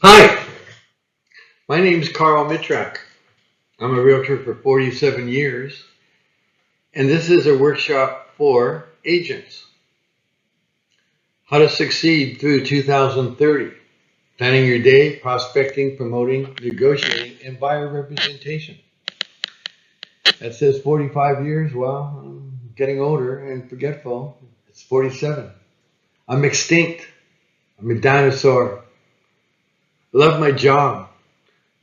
Hi, my name is Carl Mitrak. I'm a realtor for 47 years, and this is a workshop for agents. How to succeed through 2030. Planning your day, prospecting, promoting, negotiating, and buyer representation. That says 45 years. Well, I'm getting older and forgetful. It's 47. I'm extinct. I'm a dinosaur. I love my job.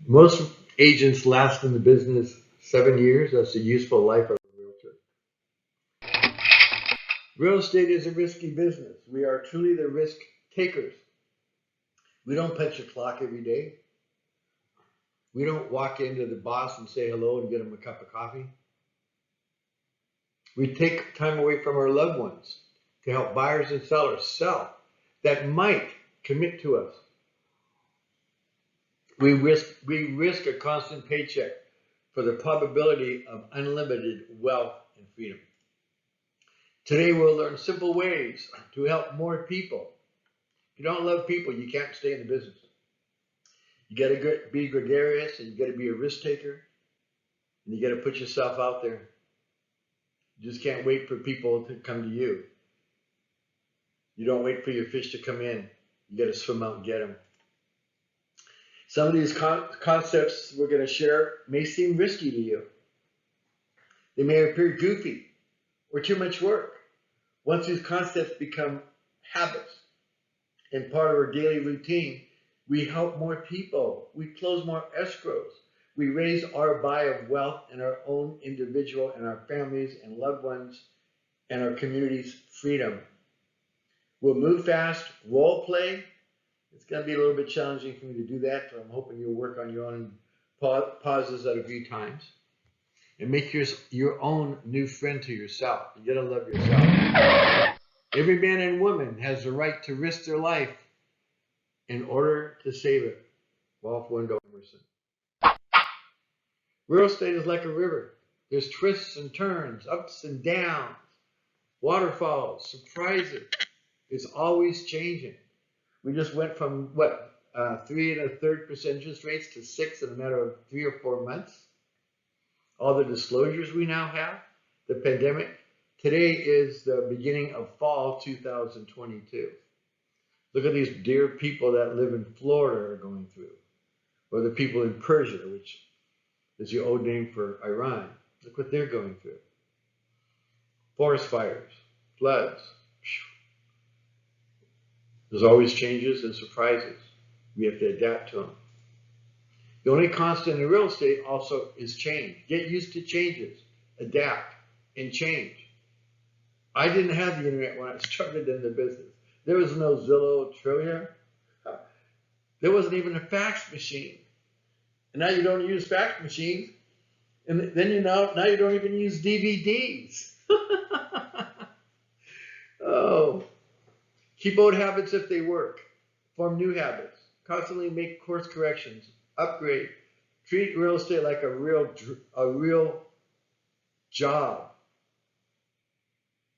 Most agents last in the business 7 years. That's the useful life of a realtor. Real estate is a risky business. We are truly the risk takers. We don't punch a clock every day. We don't walk into the boss and say hello and get him a cup of coffee. We take time away from our loved ones to help buyers and sellers sell that might commit to us. We risk a constant paycheck for the probability of unlimited wealth and freedom. Today we'll learn simple ways to help more people. If you don't love people, you can't stay in the business. You got to be gregarious, and you got to be a risk taker, and you got to put yourself out there. You just can't wait for people to come to you. You don't wait for your fish to come in. You got to swim out and get them. Some of these concepts we're going to share may seem risky to you. They may appear goofy or too much work. Once these concepts become habits and part of our daily routine, we help more people. We close more escrows. We raise our buy of wealth in our own individual and our families and loved ones and our community's freedom. We'll move fast, role play. It's going to be a little bit challenging for me to do that, so I'm hoping you'll work on your own pauses at a few times. And make your own new friend to yourself. You got to love yourself. Every man and woman has the right to risk their life in order to save it. Ralph Waldo Emerson. Real estate is like a river. There's twists and turns, ups and downs, waterfalls, surprises. It's always changing. We just went from 3.33% interest rates to 6 in a matter of 3 or 4 months. All the disclosures we now have, the pandemic. Today is the beginning of fall 2022. Look at these dear people that live in Florida are going through, or the people in Persia, which is the old name for Iran. Look what they're going through. Forest fires, floods. There's always changes and surprises. We have to adapt to them. The only constant in real estate also is change. Get used to changes, adapt, and change. I didn't have the internet when I started in the business. There was no Zillow, Trillia. There wasn't even a fax machine. And now you don't use fax machines. And then now you don't even use DVDs. Oh, keep old habits if they work. Form new habits. Constantly make course corrections. Upgrade. Treat real estate like a real job.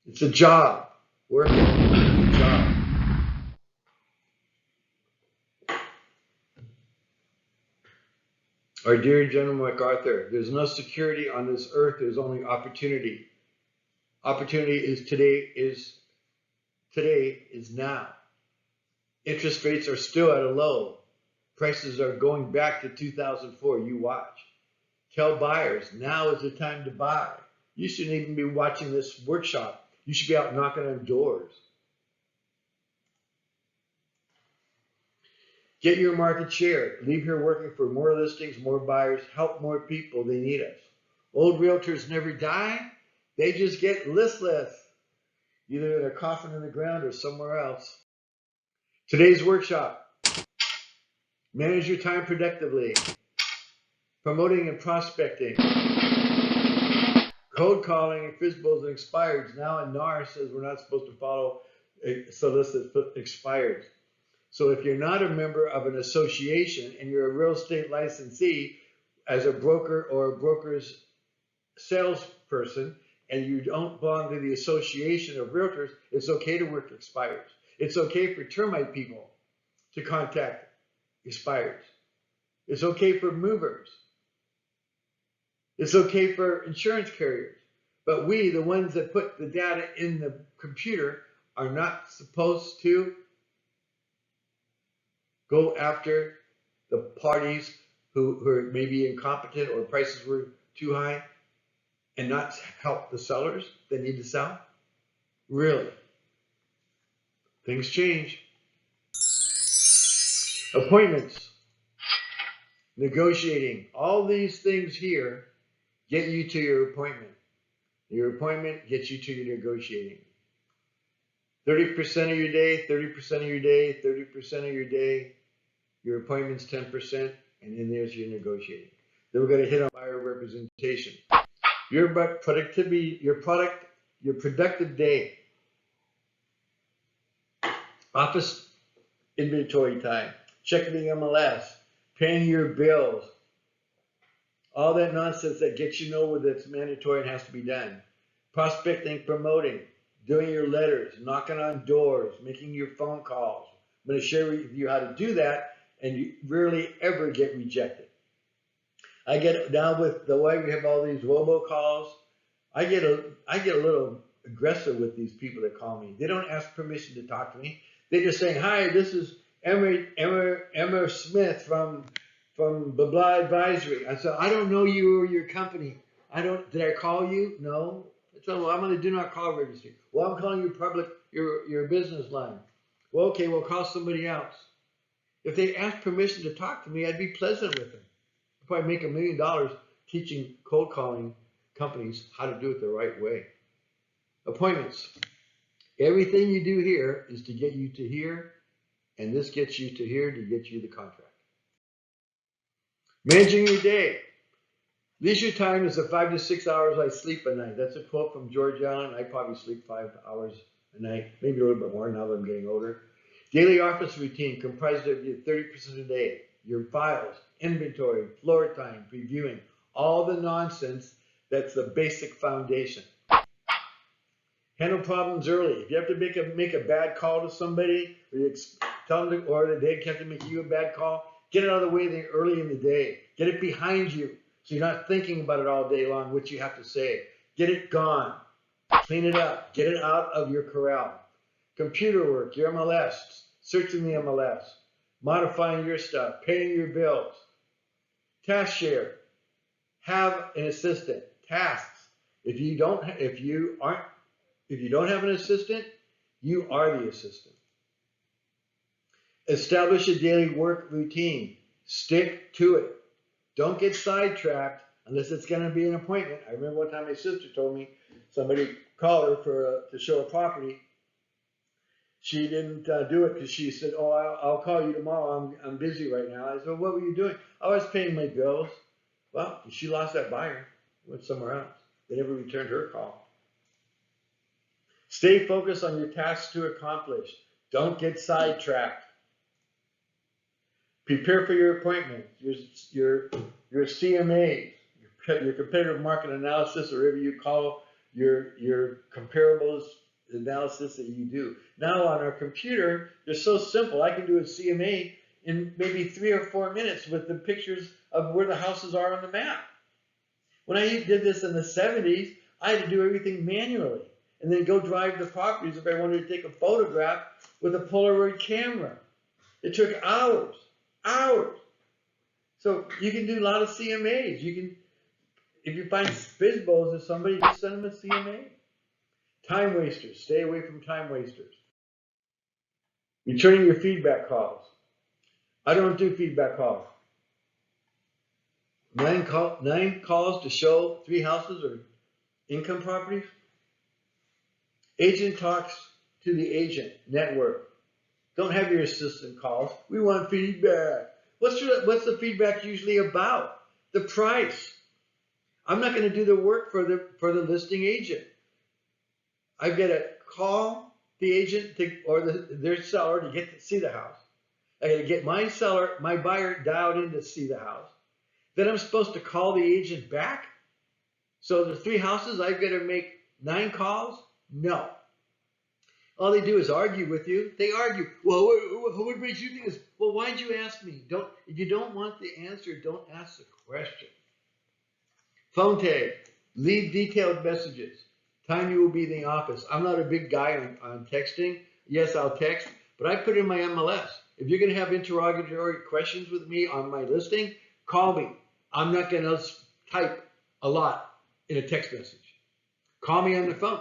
It's a job. Work it. It's a job. Our dear General MacArthur, there's no security on this earth. There's only opportunity. Opportunity is today is now. Interest rates are still at a low. Prices are going back to 2004. You watch. Tell buyers, now is the time to buy. You shouldn't even be watching this workshop. You should be out knocking on doors. Get your market share. Leave here working for more listings, more buyers, help more people. They need us. Old realtors never die. They just get listless, either in a coffin in the ground or somewhere else. Today's workshop, manage your time productively, promoting and prospecting, code calling and FISBOs and expireds. Now NAR says we're not supposed to follow solicit expireds. So if you're not a member of an association and you're a real estate licensee as a broker or a broker's salesperson, and you don't belong to the association of realtors, it's okay to work expires. It's okay for termite people to contact expires. It's okay for movers. It's okay for insurance carriers. But we, the ones that put the data in the computer, are not supposed to go after the parties who are maybe incompetent or prices were too high and not help the sellers that need to sell? Really? Things change. Appointments, negotiating, all these things here get you to your appointment. Your appointment gets you to your negotiating. 30% of your day, 30% of your day, 30% of your day. Your appointment's 10%, and then there's your negotiating. Then we're going to hit on buyer representation. Your productivity, your productive day. Office inventory time, checking the MLS, paying your bills, all that nonsense that gets you nowhere that's mandatory and has to be done. Prospecting, promoting, doing your letters, knocking on doors, making your phone calls. I'm going to share with you how to do that, and you rarely ever get rejected. I get now with the way we have all these robocalls, I get a little aggressive with these people that call me. They don't ask permission to talk to me. They just say, "Hi, this is Emma Smith from blah blah advisory." I said, "I don't know you or your company. Did I call you? No." So well, I'm on the do not call registry. Well, I'm calling your business line. Well, okay, we'll call somebody else. If they asked permission to talk to me, I'd be pleasant with them. I'd probably make $1 million teaching cold calling companies how to do it the right way. Appointments. Everything you do here is to get you to here, and this gets you to here to get you the contract. Managing your day. Leisure time is the 5 to 6 hours I sleep a night. That's a quote from George Allen. I probably sleep 5 hours a night, maybe a little bit more now that I'm getting older. Daily office routine comprised of your 30% a day, your files, inventory, floor time, reviewing, all the nonsense that's the basic foundation. Handle problems early. If you have to make a bad call to somebody, or you tell them or they have to make you a bad call, get it out of the way early in the day. Get it behind you so you're not thinking about it all day long, what you have to say. Get it gone. Clean it up. Get it out of your corral. Computer work, your MLS, searching the MLS, modifying your stuff, paying your bills. Task share. Have an assistant. Tasks. If you don't have an assistant, you are the assistant. Establish a daily work routine. Stick to it. Don't get sidetracked unless it's going to be an appointment. I remember one time my sister told me somebody called her to show a property. She didn't do it because she said, "Oh, I'll call you tomorrow. I'm busy right now." I said, "Well, what were you doing?" "I was paying my bills." Well, she lost that buyer. Went somewhere else. They never returned her call. Stay focused on your tasks to accomplish. Don't get sidetracked. Prepare for your appointment, your CMAs, your competitive market analysis, or whatever you call your comparables analysis that you do. Now on our computer, they're so simple. I can do a CMA in maybe 3 or 4 minutes with the pictures of where the houses are on the map. When I did this in the 70s, I had to do everything manually and then go drive the properties if I wanted to take a photograph with a Polaroid camera. It took hours. So you can do a lot of CMAs. You can, if you find FISBOs of somebody, just send them a CMA. Time wasters. Stay away from time wasters. Returning your feedback calls. I don't do feedback calls. 9 calls to show 3 houses or income properties. Agent talks to the agent. Network. Don't have your assistant calls. We want feedback. What's the feedback usually about? The price. I'm not going to do the work for the listing agent. I've got to call the agent or their seller to get to see the house. I got to get my buyer dialed in to see the house. Then I'm supposed to call the agent back. So the 3 houses, I've got to make 9 calls? No. All they do is argue with you. They argue. Well, what makes you think this? Well, why'd you ask me? If you don't want the answer, don't ask the question. Phone tag. Leave detailed messages. Time you will be in the office. I'm not a big guy on texting. Yes, I'll text, but I put in my MLS. If you're going to have interrogatory questions with me on my listing, call me. I'm not going to type a lot in a text message. Call me on the phone.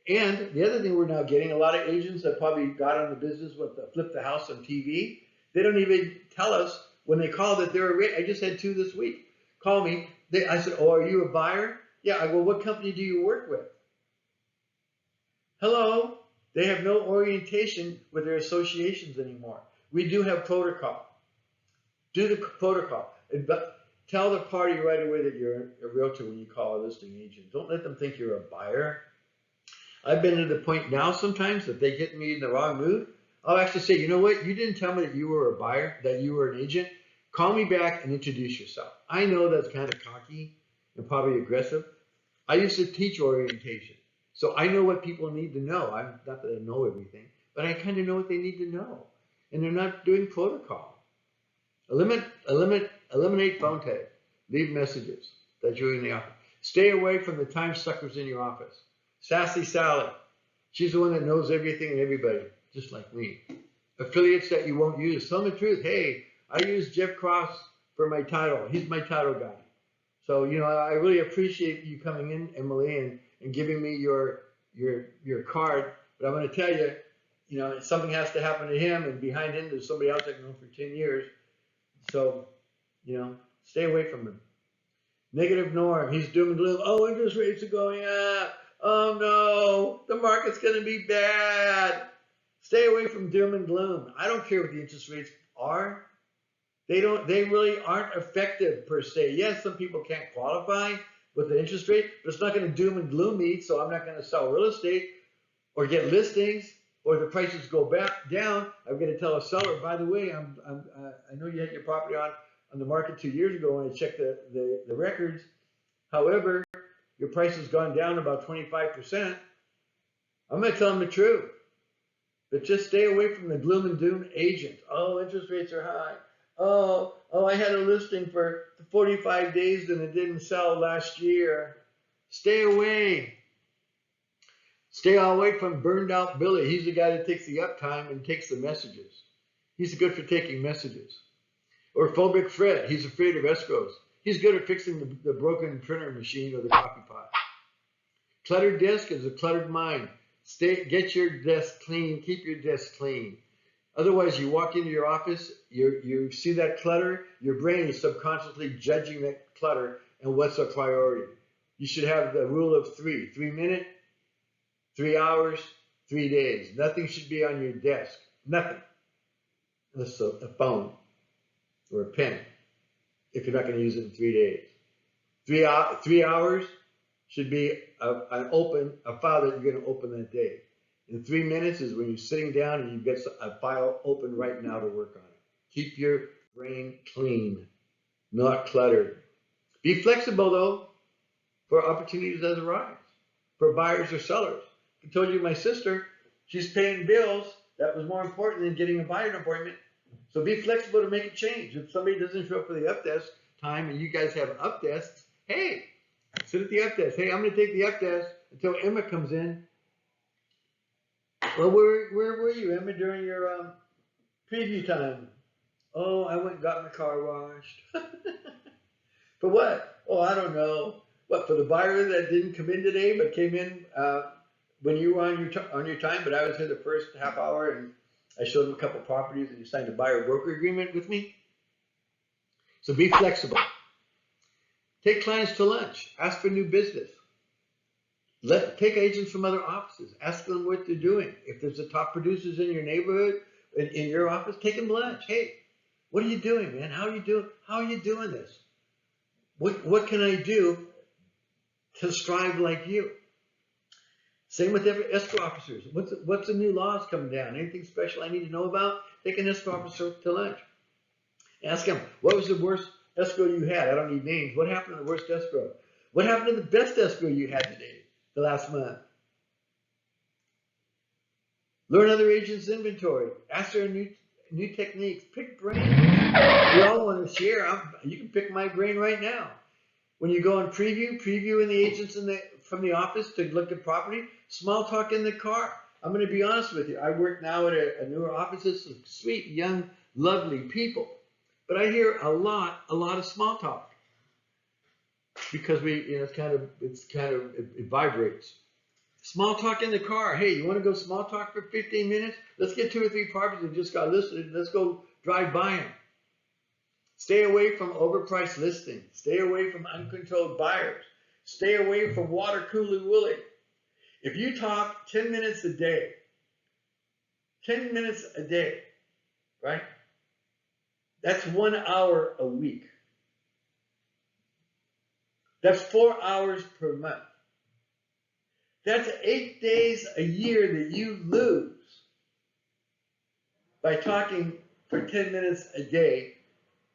And the other thing we're now getting, a lot of agents that probably got on the business with the flip the house on TV, they don't even tell us when they call that they're I just had 2 this week. Call me. I said, oh, are you a buyer? Yeah. I go, what company do you work with? Hello. They have no orientation with their associations anymore. We do have protocol. Do the protocol. But tell the party right away that you're a realtor when you call a listing agent. Don't let them think you're a buyer. I've been to the point now sometimes that they get me in the wrong mood. I'll actually say, you know what? You didn't tell me that you were a buyer, that you were an agent. Call me back and introduce yourself. I know that's kind of cocky and probably aggressive. I used to teach orientation. So I know what people need to know. I'm not that I know everything, but I kind of know what they need to know. And they're not doing protocol. Eliminate phone tag. Leave messages that you're in the office. Stay away from the time suckers in your office. Sassy Sally. She's the one that knows everything and everybody, just like me. Affiliates that you won't use. Tell them the truth. Hey, I use Jeff Cross for my title. He's my title guy. So, you know, I really appreciate you coming in, Emily, and giving me your card. But I'm going to tell you, you know, something has to happen to him, and behind him there's somebody else I've known for 10 years. So, you know, stay away from him. Negative Norm. He's doom and gloom. Oh, interest rates are going up. Oh no, the market's going to be bad. Stay away from doom and gloom. I don't care what the interest rates are. They really aren't effective per se. Yes, some people can't qualify with the interest rate, but it's not going to doom and gloom me, so I'm not going to sell real estate or get listings or the prices go back down. I'm going to tell a seller, by the way, I know you had your property on the market 2 years ago when I checked the records. However, your price has gone down about 25%. I'm going to tell them the truth. But just stay away from the gloom and doom agent. Oh, interest rates are high. Oh, I had a listing for 45 days and it didn't sell last year. Stay away. Stay away from burned out Billy. He's the guy that takes the uptime and takes the messages. He's good for taking messages. Or phobic Fred. He's afraid of escrows. He's good at fixing the broken printer machine or the coffee pot. Cluttered desk is a cluttered mind. Get your desk clean. Keep your desk clean. Otherwise, you walk into your office, you see that clutter, your brain is subconsciously judging that clutter and what's a priority. You should have the rule of 3. 3 minutes, 3 hours, 3 days. Nothing should be on your desk. Nothing. Unless a phone or a pen, if you're not going to use it in 3 days. 3 hours should be a file that you're going to open that day. And 3 minutes is when you're sitting down and you get a file open right now to work on it. Keep your brain clean, not cluttered. Be flexible though for opportunities that arise, for buyers or sellers. I told you my sister, she's paying bills. That was more important than getting a buyer appointment. So be flexible to make a change. If somebody doesn't show up for the up desk time and you guys have up desks, hey, sit at the up desk. Hey, I'm going to take the up desk until Emma comes in. Well, where were you, Emma, during your preview time? Oh, I went and got my car washed. For what? Oh, I don't know. What, for the buyer that didn't come in today but came in when you were on your time, but I was here the first half hour and I showed him a couple properties and he signed a buyer broker agreement with me. So be flexible. Take clients to lunch. Ask for new business. Take agents from other offices. Ask them what they're doing. If there's the top producers in your neighborhood, in your office, take them to lunch. Hey, what are you doing, man? How are you doing this? What can I do to strive like you? Same with every escrow officers. What's the new laws coming down? Anything special I need to know about? Take an escrow officer to lunch. Ask them, what was the worst escrow you had? I don't need names. What happened to the worst escrow? What happened to the best escrow you had today, the last month? Learn other agents' inventory. Ask their new techniques. Pick brains. We all want to share. You can pick my brain right now. When you go on previewing the agents from the office to look at property, small talk in the car. I'm going to be honest with you. I work now at a newer office. It's some sweet, young, lovely people. But I hear a lot of small talk because it vibrates. Small talk in the car. Hey, you want to go small talk for 15 minutes? Let's get 2 or 3 properties that just got listed. Let's go drive by them. Stay away from overpriced listings. Stay away from uncontrolled buyers. Stay away from water cooler Willie. If you talk 10 minutes a day, 10 minutes a day, right? That's 1 hour a week. That's 4 hours per month. That's 8 days a year that you lose by talking for 10 minutes a day.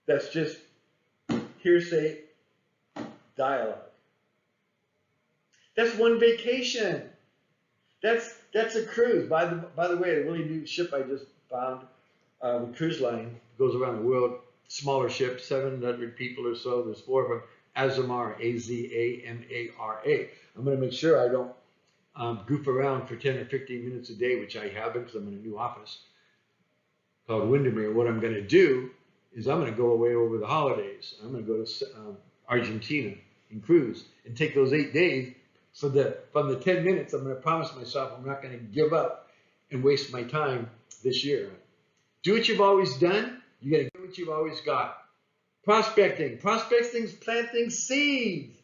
That's just hearsay dialogue. That's one vacation. That's a cruise. By the way, a really new ship I just found, cruise line, goes around the world. Smaller ship, 700 people or so. There's 4 of them. Azamara, Azamara. I'm going to make sure I don't goof around for 10 or 15 minutes a day, which I haven't because I'm in a new office called Windermere. What I'm going to do is I'm going to go away over the holidays. I'm going to go to Argentina and cruise and take those 8 days. So that from the 10 minutes, I'm going to promise myself I'm not going to give up and waste my time this year. Do what you've always done. You got to get what you've always got. Prospecting. Prospecting's planting seeds.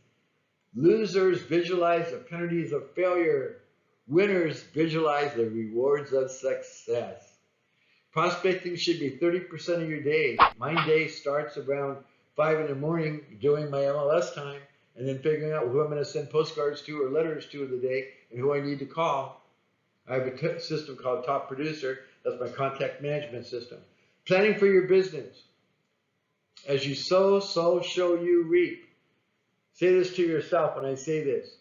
Losers visualize the penalties of failure. Winners visualize the rewards of success. Prospecting should be 30% of your day. My day starts around 5 in the morning doing my MLS time and then figuring out who I'm going to send postcards to or letters to of the day and who I need to call. I have a system called Top Producer. That's my contact management system. Planning for your business. As you sow, so shall you reap. Say this to yourself when I say this.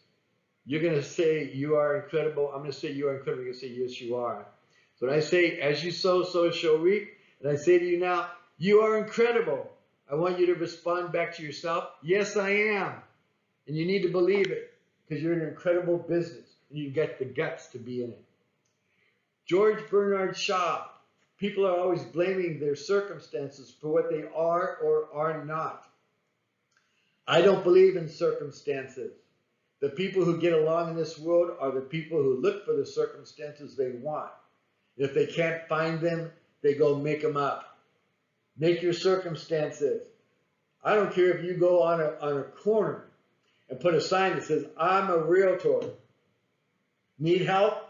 You're going to say you are incredible. I'm going to say you are incredible. You're going to say yes, you are. So when I say as you sow, so shall reap, and I say to you now, you are incredible. I want you to respond back to yourself, yes, I am. And you need to believe it because you're in an incredible business and you get the guts to be in it. George Bernard Shaw. People are always blaming their circumstances for what they are or are not. I don't believe in circumstances. The people who get along in this world are the people who look for the circumstances they want. If they can't find them, they go make them up. Make your circumstances. I don't care if you go on a corner and put a sign that says, I'm a realtor. Need help?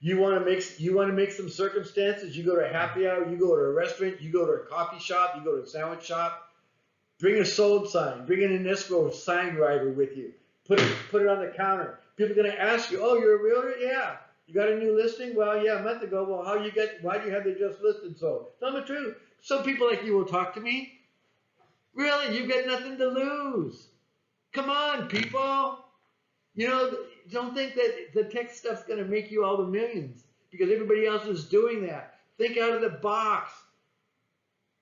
You want to make some circumstances? You go to a happy hour, you go to a restaurant, you go to a coffee shop, you go to a sandwich shop. Bring a sold sign. Bring in an escrow sign writer with you. Put it on the counter. People are going to ask you, oh, you're a realtor? Yeah. You got a new listing? Well, yeah, a month ago. Well, why do you have it just listed so? Tell me the truth. Some people like you will talk to me. Really? You've got nothing to lose. Come on, people. Don't think that the tech stuff's going to make you all the millions because everybody else is doing that. Think out of the box.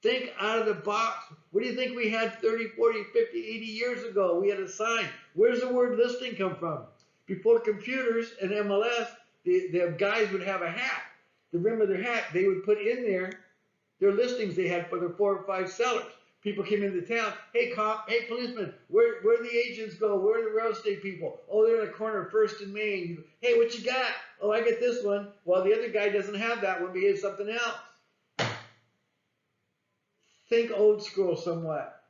Think out of the box. What do you think we had 30, 40, 50, 80 years ago? We had a sign. Where's the word listing come from? Before computers and MLS, the guys would have a hat. The rim of their hat, they would put in there their listings they had for their 4 or 5 sellers. People came into town. Hey, cop. Hey, policeman. Where the agents go? Where are the real estate people? Oh, they're in the corner of 1st and Main. Hey, what you got? Oh, I got this one. Well, the other guy doesn't have that one, but he has something else. Think old school somewhat.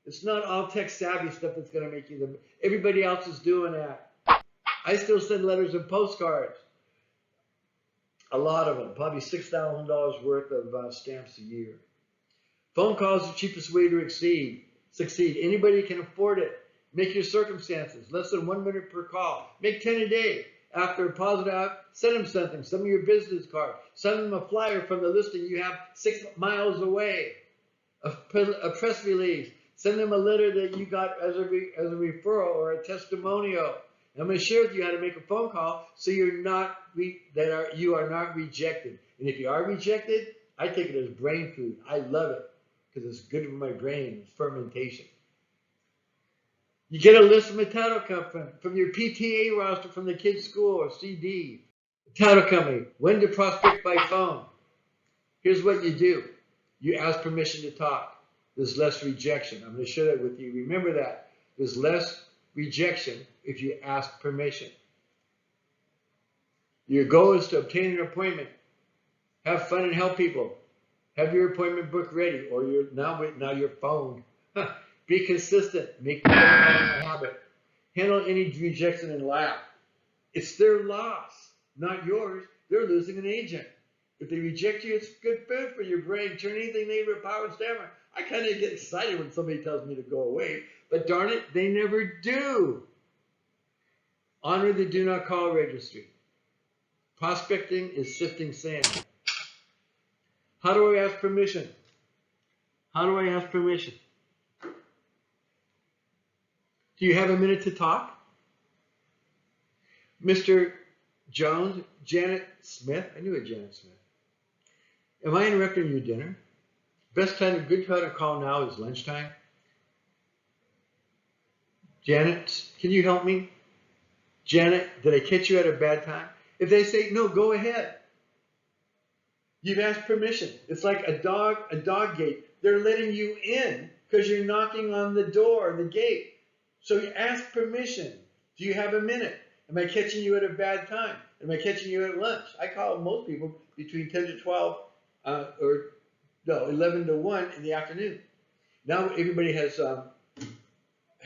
It's not all tech savvy stuff that's going to make you everybody else is doing that. I still send letters and postcards. A lot of them, probably $6,000 worth of stamps a year. Phone calls are the cheapest way to succeed. Anybody can afford it. Make your circumstances. Less than 1 minute per call. Make 10 a day. After a positive, send them something. Send them your business card. Send them a flyer from the listing you have 6 miles away. A press release. Send them a letter that you got as a referral or a testimonial. I'm going to share with you how to make a phone call so you are not rejected. And if you are rejected, I take it as brain food. I love it because it's good for my brain. It's fermentation. You get a list from a title company, from your PTA roster, from the kids' school or CD. Title company, when to prospect by phone. Here's what you do. You ask permission to talk. There's less rejection. I'm going to share that with you. Remember that. There's less rejection if you ask permission. Your goal is to obtain an appointment. Have fun and help people. Have your appointment book ready or now your phone. Be consistent. Make it a habit. Handle any rejection and laugh. It's their loss, not yours. They're losing an agent. If they reject you, it's good food for your brain. Turn anything negative into power and stamina. I kind of get excited when somebody tells me to go away, but darn it, they never do. Honor the do not call registry. Prospecting is sifting sand. How do I ask permission? How do I ask permission? Do you have a minute to talk? Mr. Jones, Janet Smith, I knew it, Janet Smith. Am I interrupting your dinner? Good time to call now is lunchtime. Janet, can you help me? Janet, did I catch you at a bad time? If they say, no, go ahead. You've asked permission. It's like a dog gate. They're letting you in because you're knocking on the door, the gate. So you ask permission. Do you have a minute? Am I catching you at a bad time? Am I catching you at lunch? I call most people between 10 to 12 11 to 1 in the afternoon. Now everybody has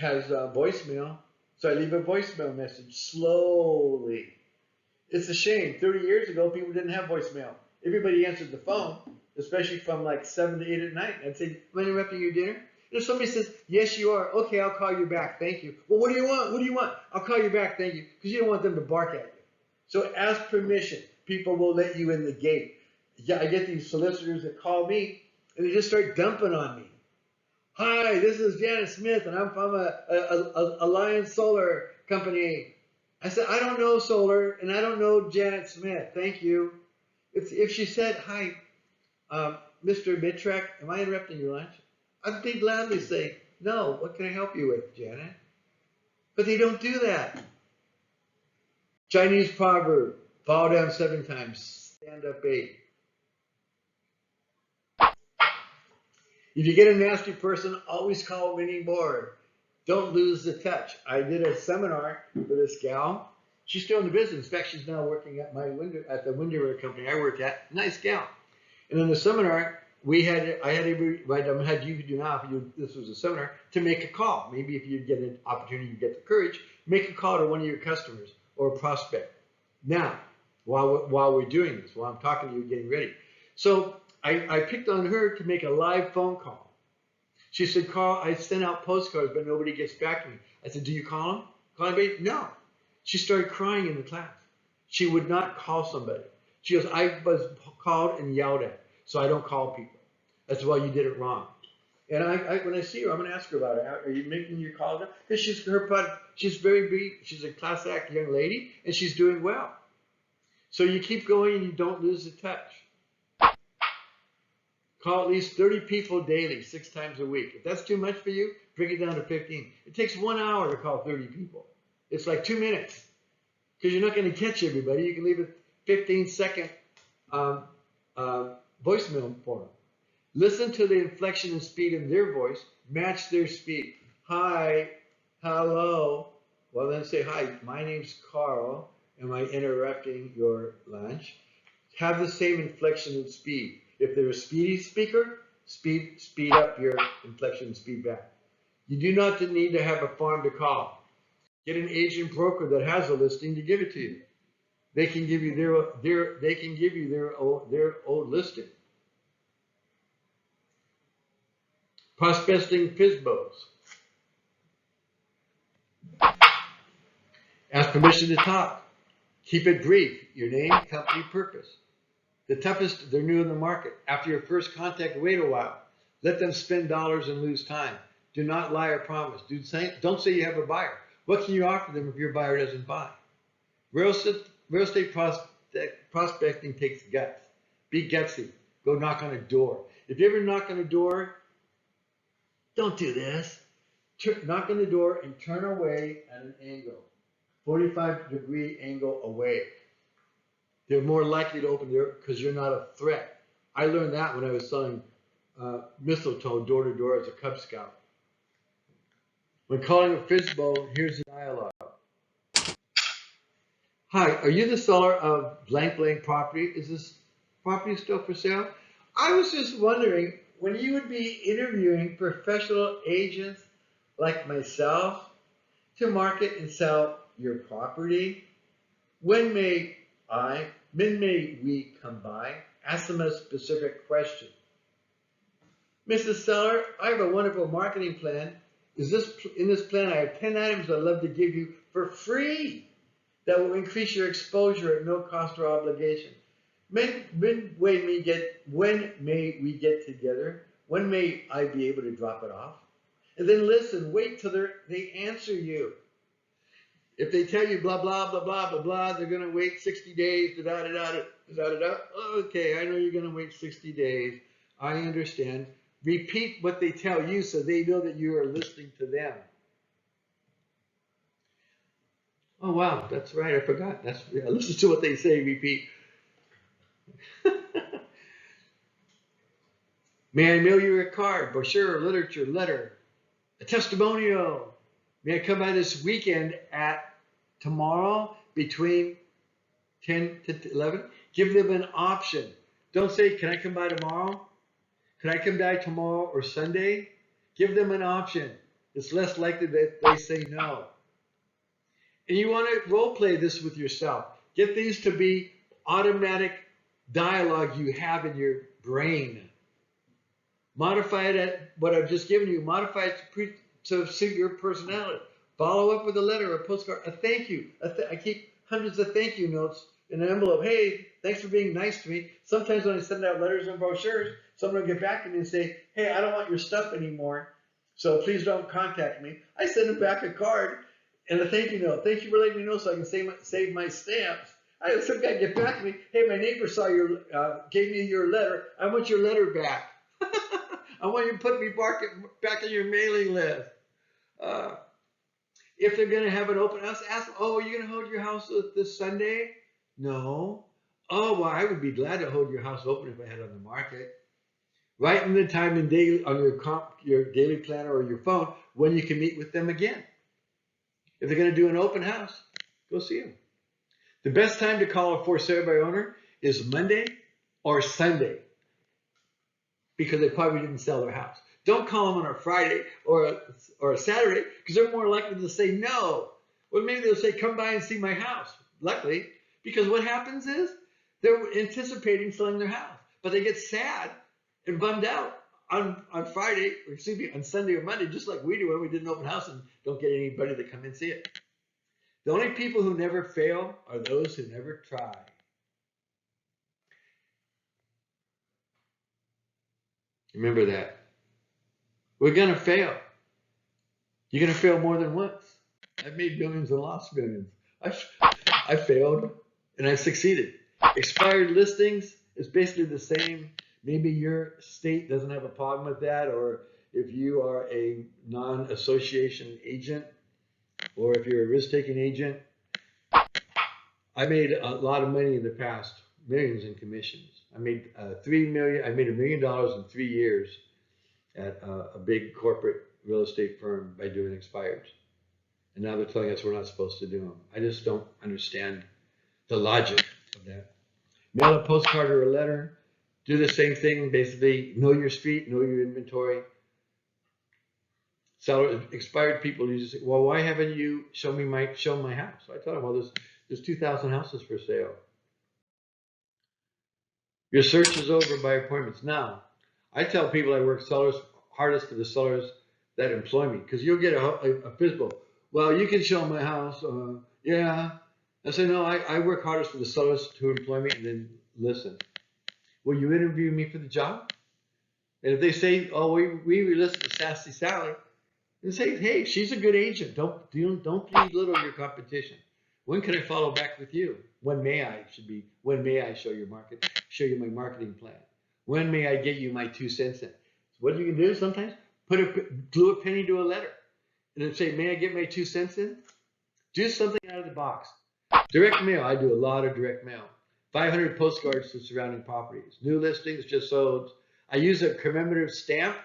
voicemail, so I leave a voicemail message slowly. It's a shame. 30 years ago, people didn't have voicemail. Everybody answered the phone, especially from like 7 to 8 at night. I'd say, am I interrupting your dinner? And if somebody says, yes, you are. Okay, I'll call you back. Thank you. Well, what do you want? What do you want? I'll call you back. Thank you. Because you don't want them to bark at you. So ask permission. People will let you in the gate. Yeah, I get these solicitors that call me and they just start dumping on me. Hi, this is Janet Smith and I'm from a Alliance Solar Company. I said, I don't know solar and I don't know Janet Smith. Thank you. If she said, hi, Mr. Mitrek, am I interrupting your lunch? I'd be gladly say, no, what can I help you with, Janet? But they don't do that. Chinese proverb, fall down 7 times, stand up 8. If you get a nasty person, always call a winning board. Don't lose the touch. I did a seminar for this gal. She's still in the business. In fact, she's now working at the window company I worked at. Nice gal. And in the seminar, I had you do now, this was a seminar, to make a call. Maybe if you get an opportunity, you get the courage, make a call to one of your customers or a prospect. Now, while we're doing this, while I'm talking to you, getting ready. So I picked on her to make a live phone call. She said, Carl, I sent out postcards, but nobody gets back to me. I said, do you call them? Call anybody? No. She started crying in the class. She would not call somebody. She goes, I was called and yelled at, so I don't call people. I said, well, you did it wrong. And when I see her, I'm going to ask her about it. Are you making your call now? Because she's very big. She's a class act young lady, and she's doing well. So you keep going and you don't lose the touch. Call at least 30 people daily, 6 times a week. If that's too much for you, bring it down to 15. It takes 1 hour to call 30 people. It's like 2 minutes because you're not going to catch everybody. You can leave a 15-second voicemail for them. Listen to the inflection and speed in their voice. Match their speed. Hi, hello. Well, then say, hi, my name's Carl. Am I interrupting your lunch? Have the same inflection and speed. If they're a speedy speaker, speed up your inflection and speed back. You do not need to have a farm to call. Get an agent broker that has a listing to give it to you. They can give you their old listing. Prospecting FISBOs. Ask permission to talk. Keep it brief. Your name, company, purpose. The toughest, they're new in the market. After your first contact, wait a while. Let them spend dollars and lose time. Do not lie or promise. Don't say you have a buyer. What can you offer them if your buyer doesn't buy? Real estate prospecting takes guts. Be gutsy. Go knock on a door. If you ever knock on a door, don't do this. Knock on the door and turn away at an angle, 45-degree angle away. They're more likely to open the door because you're not a threat. I learned that when I was selling mistletoe door to door as a Cub Scout. When calling a fishbowl, here's the dialogue. Hi, are you the seller of blank blank property? Is this property still for sale? I was just wondering, when you would be interviewing professional agents like myself to market and sell your property, when may we come by? Ask them a specific question. Mrs. Seller, I have a wonderful marketing plan. In this plan, I have 10 items I'd love to give you for free that will increase your exposure at no cost or obligation. When may we get together? When may I be able to drop it off? And then listen, wait till they answer you. If they tell you blah, blah, blah, blah, blah, blah, they're going to wait 60 days, da-da-da-da-da-da-da. Okay, I know you're going to wait 60 days. I understand. Repeat what they tell you so they know that you are listening to them. Oh, wow, that's right. I forgot. Listen to what they say, repeat. May I mail you a card, brochure, literature, letter, a testimonial? May I come by this weekend at tomorrow between 10 to 11? Give them an option. Don't say, can I come by tomorrow? Can I come by tomorrow or Sunday? Give them an option. It's less likely that they say no. And you want to role play this with yourself. Get these to be automatic dialogue you have in your brain. Modify it at what I've just given you. Modify it to suit your personality. Follow up with a letter, a postcard, a thank you. I keep hundreds of thank you notes in an envelope. Hey, thanks for being nice to me. Sometimes when I send out letters and brochures, someone will get back to me and say, hey, I don't want your stuff anymore, so please don't contact me. I send them back a card and a thank you note. Thank you for letting me know so I can save my stamps. I had some guy get back to me. Hey, my neighbor gave me your letter. I want your letter back. I want you to put me back on your mailing list. If they're going to have an open house, ask them, oh, are you going to hold your house this Sunday? No. Oh, well, I would be glad to hold your house open if I had it on the market. Write in the time and day on your daily planner or your phone when you can meet with them again. If they're going to do an open house, go see them. The best time to call a for sale by owner is Monday or Sunday because they probably didn't sell their house. Don't call them on a Friday or a Saturday because they're more likely to say no. Or maybe they'll say, come by and see my house. Luckily, because what happens is they're anticipating selling their house, but they get sad and bummed out on Friday, or excuse me, on Sunday or Monday, just like we do when we did an open house and don't get anybody to come and see it. The only people who never fail are those who never try. Remember that. We're going to fail. You're going to fail more than once. I've made millions and lost millions. I failed and I succeeded. Expired listings is basically the same. Maybe your state doesn't have a problem with that, or if you are a non-association agent, or if you're a risk-taking agent. I made a lot of money in the past, millions in commissions. I made $1 million in 3 years at a big corporate real estate firm by doing expireds. And now they're telling us we're not supposed to do them. I just don't understand the logic of that. Mail a postcard or a letter. Do the same thing, basically. Know your street, know your inventory. Expired people usually say, well, why haven't you shown my house? So I tell them, well, there's 2,000 houses for sale. Your search is over by appointments. Now, I tell people I work hardest for the sellers that employ me, because you'll get a fistful. Well, you can show my house. Yeah. I say, no, I work hardest for the sellers who employ me, and then listen. Will you interview me for the job? And if they say, oh, we listen to Sassy Sally, and say, hey, she's a good agent. Don't belittle your competition. When can I follow back with you? When may I when may I show you my marketing plan? When may I get you my 2 cents in? So what you can do sometimes, glue a penny to a letter and then say, may I get my 2 cents in? Do something out of the box. Direct mail, I do a lot of direct mail. 500 postcards to surrounding properties. New listings just sold. I use a commemorative stamp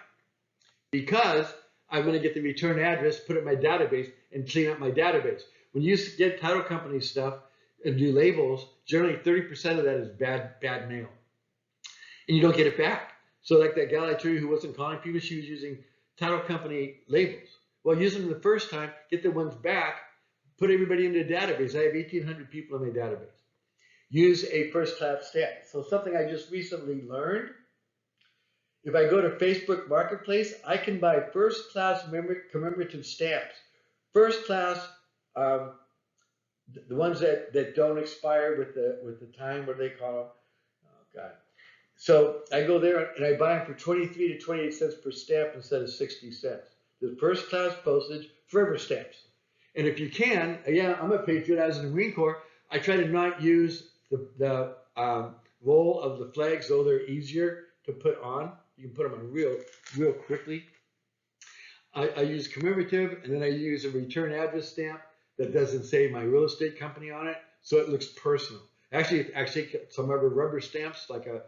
because I'm going to get the return address, put it in my database, and clean up my database. When you get title company stuff and do labels, generally 30% of that is bad mail, and you don't get it back. So like that gal I told you who wasn't calling people, she was using title company labels. Well, use them the first time, get the ones back, put everybody into a database. I have 1,800 people in my database. Use a first-class stamp. So something I just recently learned, if I go to Facebook Marketplace, I can buy first-class commemorative stamps. First-class, the ones that don't expire with the time, what do they call them? Oh, God. So I go there and I buy them for 23 to 28 cents per stamp instead of 60 cents. The first-class postage, forever stamps. And if you can, yeah, I'm a patriot. I was in the Marine Corps. I try to not use the roll of the flags, though they're easier to put on. You can put them on real quickly. I use commemorative, and then I use a return address stamp that doesn't say my real estate company on it, so it looks personal. Actually, I take some other rubber stamps, like a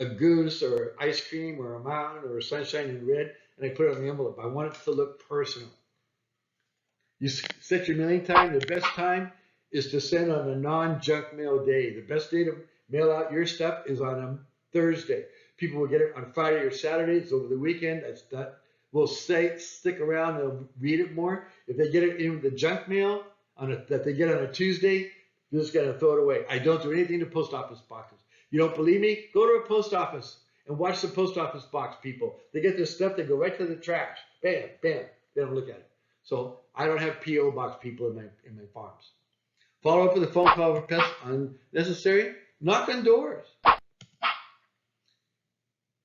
goose or ice cream or a mountain or a sunshine in red, and I put it on the envelope. I want it to look personal. You set your mailing time. The best time is to send on a non-junk mail day. The best day to mail out your stuff is on a Thursday. People will get it on Friday or Saturday. It's over the weekend. Will stick around. They'll read it more. If they get it in the junk mail that they get on a Tuesday, you're just gonna throw it away. I don't do anything to post office boxes. You don't believe me? Go to a post office and watch the post office box people. They get their stuff. They go right to the trash. Bam, bam. They don't look at it. So I don't have P.O. box people in my farms. Follow up with a phone call if pests unnecessary. Knock on doors.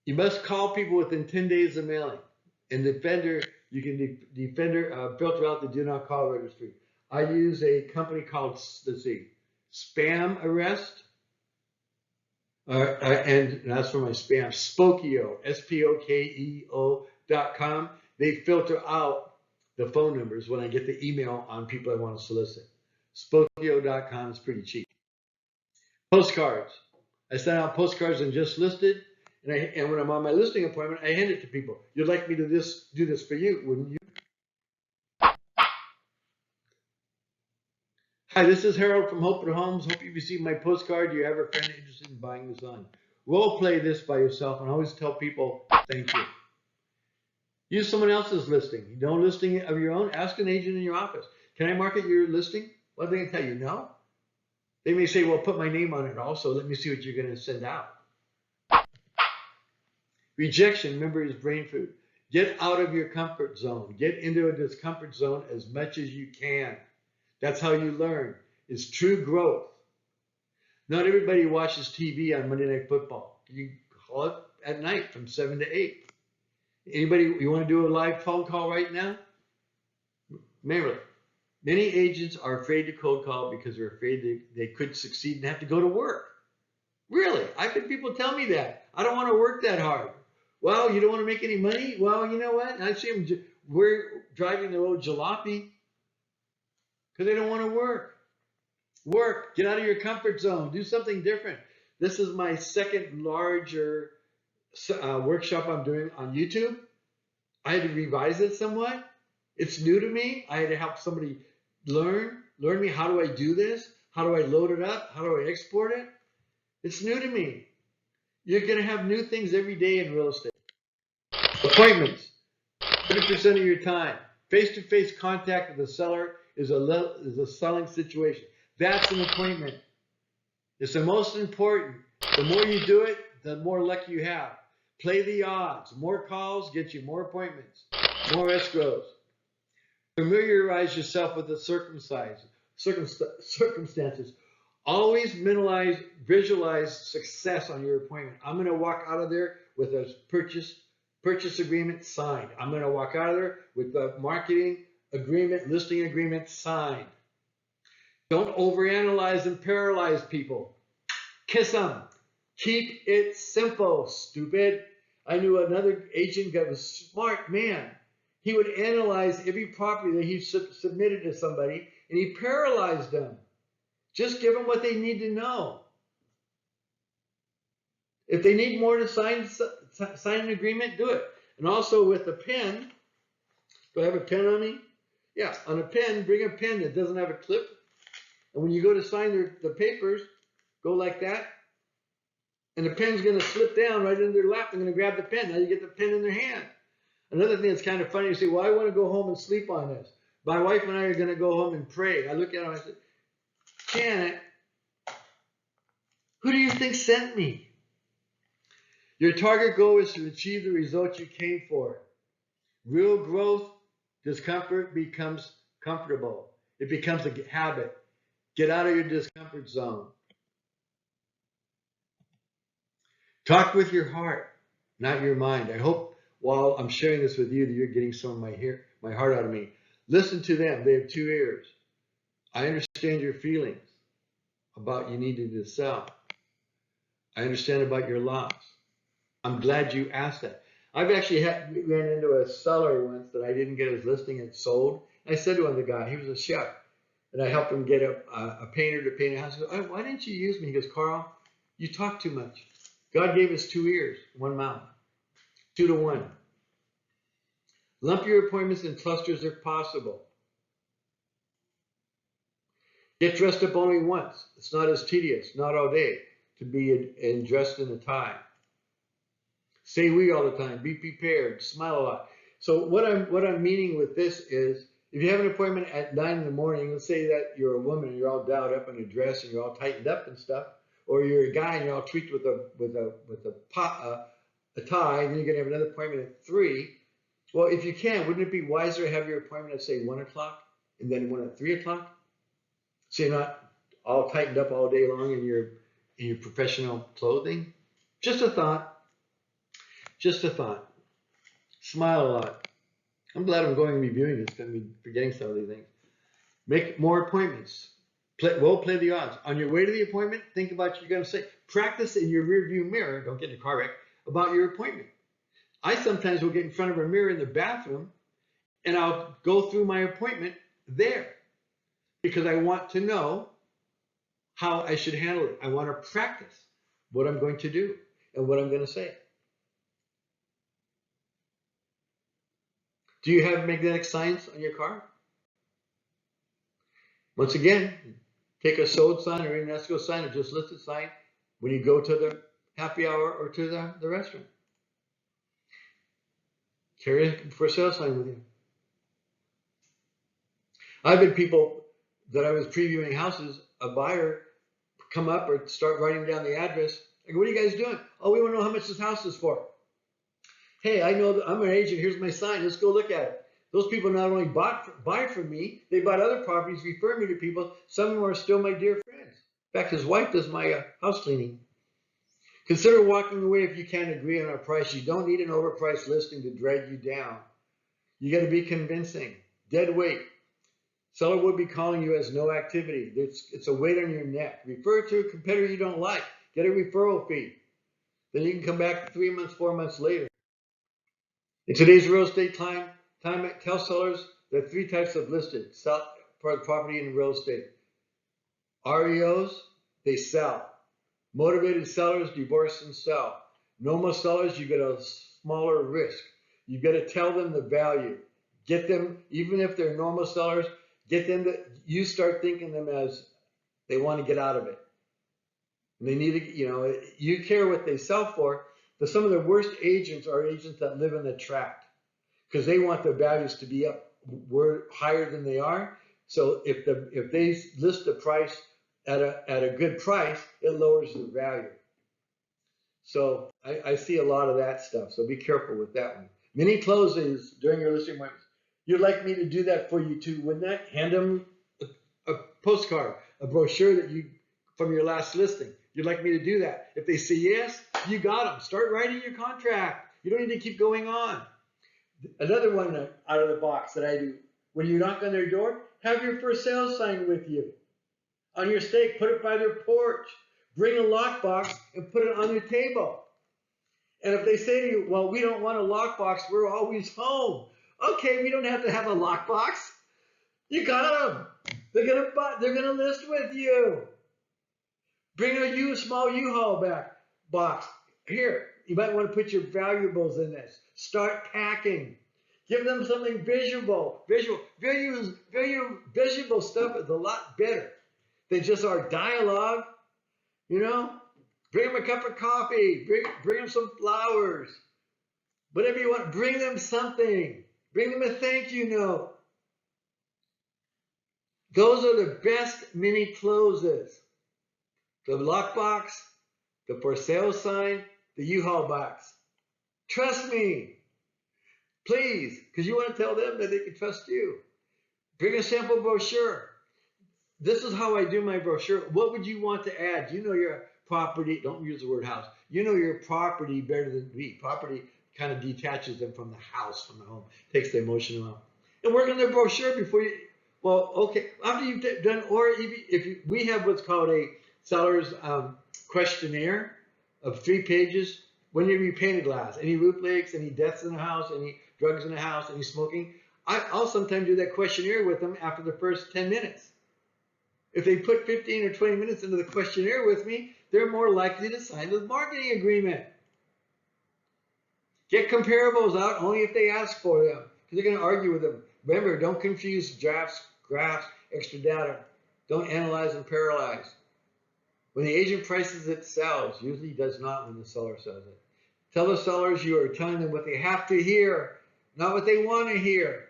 You must call people within 10 days of mailing. In Defender, you can filter out the do not call registry. I use a company called, let's see, Spam Arrest. And that's for my spam. Spokeo, Spokeo.com. They filter out the phone numbers when I get the email on people I want to solicit. Spokeo.com is pretty cheap. Postcards. I send out postcards and just listed, and when I'm on my listing appointment, I hand it to people. You'd like me to do this for you, wouldn't you? Hi, this is Harold from Hope at Homes. Hope you received my postcard. Do you have a friend interested in buying this on? Role play this by yourself and always tell people thank you. Use someone else's listing. You don't listing of your own. Ask an agent in your office. Can I market your listing? What are they going to tell you? No. They may say, well, put my name on it also. Let me see what you're going to send out. Rejection, remember, is brain food. Get out of your comfort zone. Get into a discomfort zone as much as you can. That's how you learn. It's true growth. Not everybody watches TV on Monday Night Football. You call it at night from 7 to 8. Anybody, you want to do a live phone call right now? Remember, many agents are afraid to cold call because they're afraid they could succeed and have to go to work. Really, I've had people tell me that. I don't want to work that hard. Well, you don't want to make any money? Well, you know what? I see them driving their old jalopy because they don't want to work. Work. Get out of your comfort zone. Do something different. This is my second larger workshop I'm doing on YouTube. I had to revise it somewhat. It's new to me. I had to help somebody learn me. How do I do this? How do I load it up? How do I export it? It's new to me. You're going to have new things every day in real estate. Appointments. 30% of your time. Face-to-face contact with the seller is a selling situation. That's an appointment. It's the most important. The more you do it, the more luck you have. Play the odds. More calls get you more appointments, more escrows. Familiarize yourself with the circumstances. Always visualize success on your appointment. I'm going to walk out of there with a purchase purchase agreement signed. I'm going to walk out of there with the marketing agreement, listing agreement signed. Don't overanalyze and paralyze people. Kiss them. Keep it simple, stupid. I knew another agent that was a smart man. He would analyze every property that he submitted to somebody, and he paralyzed them. Just give them what they need to know. If they need more to sign an agreement, do it. And also with a pen, do I have a pen on me? Yeah, on a pen, bring a pen that doesn't have a clip. And when you go to sign the papers, go like that. And the pen's going to slip down right into their lap. They're going to grab the pen. Now you get the pen in their hand. Another thing that's kind of funny, you say, well, I want to go home and sleep on this. My wife and I are going to go home and pray. I look at her and I said, Janet, who do you think sent me? Your target goal is to achieve the result you came for. Real growth, discomfort becomes comfortable. It becomes a habit. Get out of your discomfort zone. Talk with your heart, not your mind. I hope while I'm sharing this with you that you're getting some of my heart out of me. Listen to them. They have 2 ears. I understand your feelings about you needing to sell. I understand about your loss. I'm glad you asked that. I've actually ran into a seller once that I didn't get his listing. It sold. I said to the guy, he was a chef, and I helped him get a painter to paint a house. He goes, why didn't you use me? He goes, Carl, you talk too much. God gave us 2 ears, 1 mouth, 2 to 1. Lump your appointments in clusters if possible. Get dressed up only once. It's not as tedious, not all day, to be dressed in a tie. Say we all the time. Be prepared. Smile a lot. So what I'm meaning with this is, if you have an appointment at 9 in the morning, let's say that you're a woman and you're all dolled up in a dress and you're all tightened up and stuff, or you're a guy and you're all tweaked with a tie, and then you're gonna have another appointment at 3. Well, if you can, wouldn't it be wiser to have your appointment at say 1 o'clock and then one at 3 o'clock? So you're not all tightened up all day long in your professional clothing. Just a thought. Just a thought. Smile a lot. I'm glad I'm going and reviewing this because I'm forgetting some of these things. Make more appointments. Play the odds. On your way to the appointment, think about what you're going to say. Practice in your rearview mirror, don't get in a car wreck, about your appointment. I sometimes will get in front of a mirror in the bathroom and I'll go through my appointment there because I want to know how I should handle it. I want to practice what I'm going to do and what I'm going to say. Do you have magnetic signs on your car? Once again, take a sold sign or an UNESCO sign or just listed sign when you go to the happy hour or to the restaurant. Carry a for sale sign with you. I've had people that I was previewing houses, a buyer come up or start writing down the address. I go, what are you guys doing? Oh, we want to know how much this house is for. Hey, I know that I'm an agent. Here's my sign. Let's go look at it. Those people not only buy from me, they bought other properties, refer me to people. Some of them are still my dear friends. In fact, his wife does my house cleaning. Consider walking away if you can't agree on a price. You don't need an overpriced listing to drag you down. You got to be convincing. Dead weight. Seller would be calling you as no activity. It's a weight on your neck. Refer to a competitor you don't like. Get a referral fee. Then you can come back 3 months, 4 months later. In today's real estate time, tell sellers there are 3 types of listed property in real estate. REOs, they sell. Motivated sellers divorce and sell. Normal sellers, you get a smaller risk. You got to tell them the value. Get them, even if they're normal sellers, get them to, you start thinking them as they want to get out of it. And they need to, you care what they sell for. But some of the worst agents are agents that live in the tract because they want their values to be up higher than they are. So if they list the price at a good price, it lowers the value. So I see a lot of that stuff. So be careful with that one. Many closings during your listing appointments. You'd like me to do that for you too, wouldn't that? Hand them a postcard, a brochure that you from your last listing. You'd like me to do that. If they say yes, you got them. Start writing your contract. You don't need to keep going on. Another one out of the box that I do. When you knock on their door, have your for sale sign with you. On your stake, put it by their porch. Bring a lockbox and put it on their table. And if they say to you, well, we don't want a lockbox, we're always home. Okay, we don't have to have a lockbox. You got them. They're gonna list with you. Bring a small U-Haul box. Here, you might want to put your valuables in this. Start packing. Give them something visual. Visual stuff is a lot better than just our dialogue. You know, bring them a cup of coffee. Bring them some flowers. Whatever you want. Bring them something. Bring them a thank you note. Those are the best mini closes. The lockbox, the for sale sign, the U-Haul box. Trust me. Please, because you want to tell them that they can trust you. Bring a sample brochure. This is how I do my brochure. What would you want to add? You know your property. Don't use the word house. You know your property better than me. Property kind of detaches them from the house, from the home. Takes the emotion out. And work on their brochure before you. Well, okay. After you've done, or we have what's called a seller's questionnaire of 3 pages. When you repaint a glass, any roof leaks, any deaths in the house, any drugs in the house, any smoking, I'll sometimes do that questionnaire with them after the first 10 minutes. If they put 15 or 20 minutes into the questionnaire with me, they're more likely to sign the marketing agreement. Get comparables out only if they ask for them, because they're going to argue with them. Remember, don't confuse drafts, graphs, extra data. Don't analyze and paralyze. When the agent prices it, sells. Usually does not when the seller says it. Tell the sellers you are telling them what they have to hear, not what they want to hear.